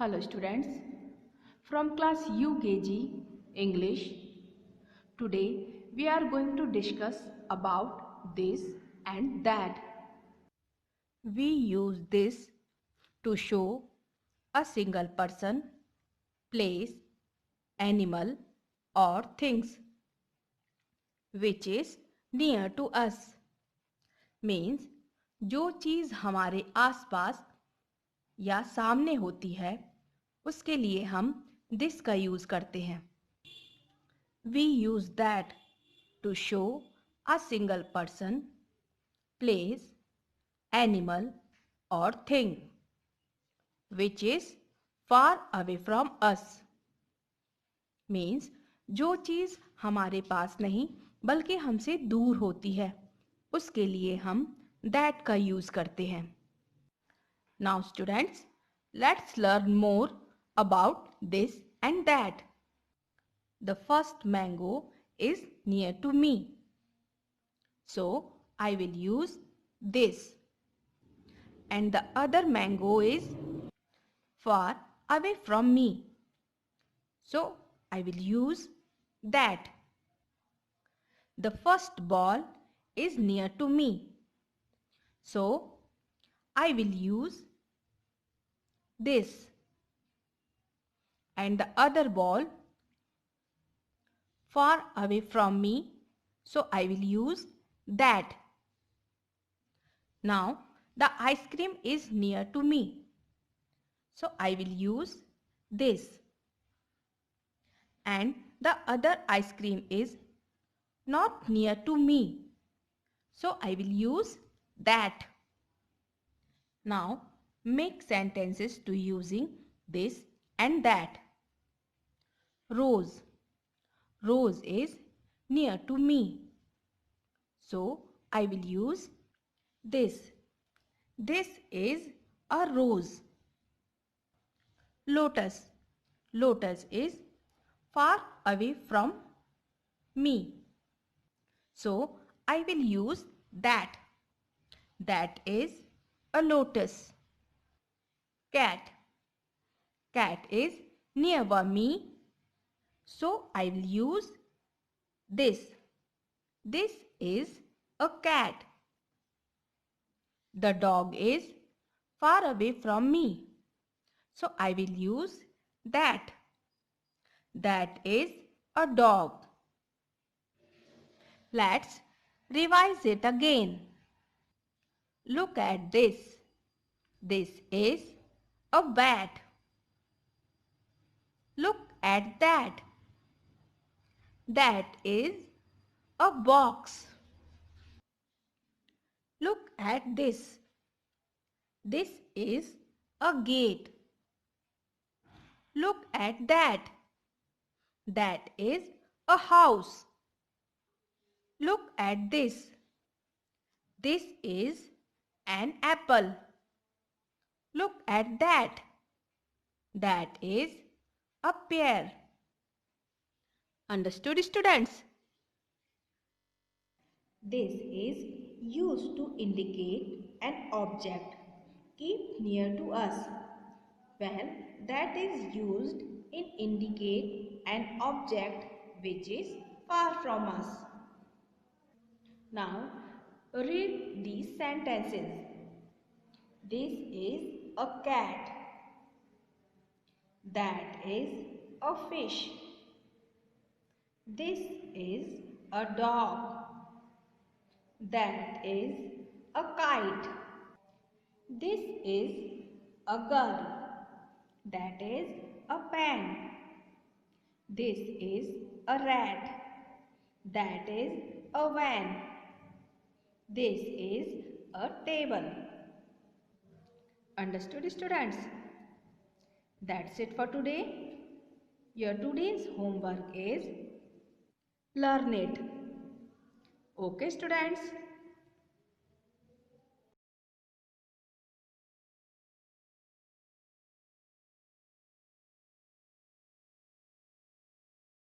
Hello students, from class UKG English. Today we are going to discuss about this and that. We use this to show a single person, place, animal or things which is near to us. Means जो चीज़ हमारे आसपास या सामने होती है उसके लिए हम this का यूज़ करते हैं. We use that to show a single person, place, animal or thing which is far away from us. Means जो चीज़ हमारे पास नहीं बल्कि हमसे दूर होती है उसके लिए हम that का यूज़ करते हैं. Now students, let's learn more about this and that. The first mango is near to me. So I will use this. And the other mango is far away from me. So I will use that. The first ball is near to me. So I will use this. And the other ball far away from me. So I will use that. Now the ice cream is near to me. So I will use this. And the other ice cream is not near to me. So I will use that. Now make sentences to using this and that. Rose. Rose is near to me. So I will use this. This is a rose. Lotus. Lotus is far away from me. So I will use that. That is a lotus. Cat. Cat is nearby me. So I will use this. This is a cat. The dog is far away from me. So I will use that. That is a dog. Let's revise it again. Look at this. This is a bat. Look at that. That is a box. Look at this. This is a gate. Look at that. That is a house. Look at this. This is an apple. Look at that. That is a pear. Understood, students? This is used to indicate an object keep near to us. Well, that is used in indicate an object which is far from us. Now, read these sentences. This is a cat. That is a fish. This is a dog. That is a kite. This is a girl. That is a pen. This is a rat. That is a van. This is a table. Understood, students? That's it for today. Your today's homework is learn it. Okay, students?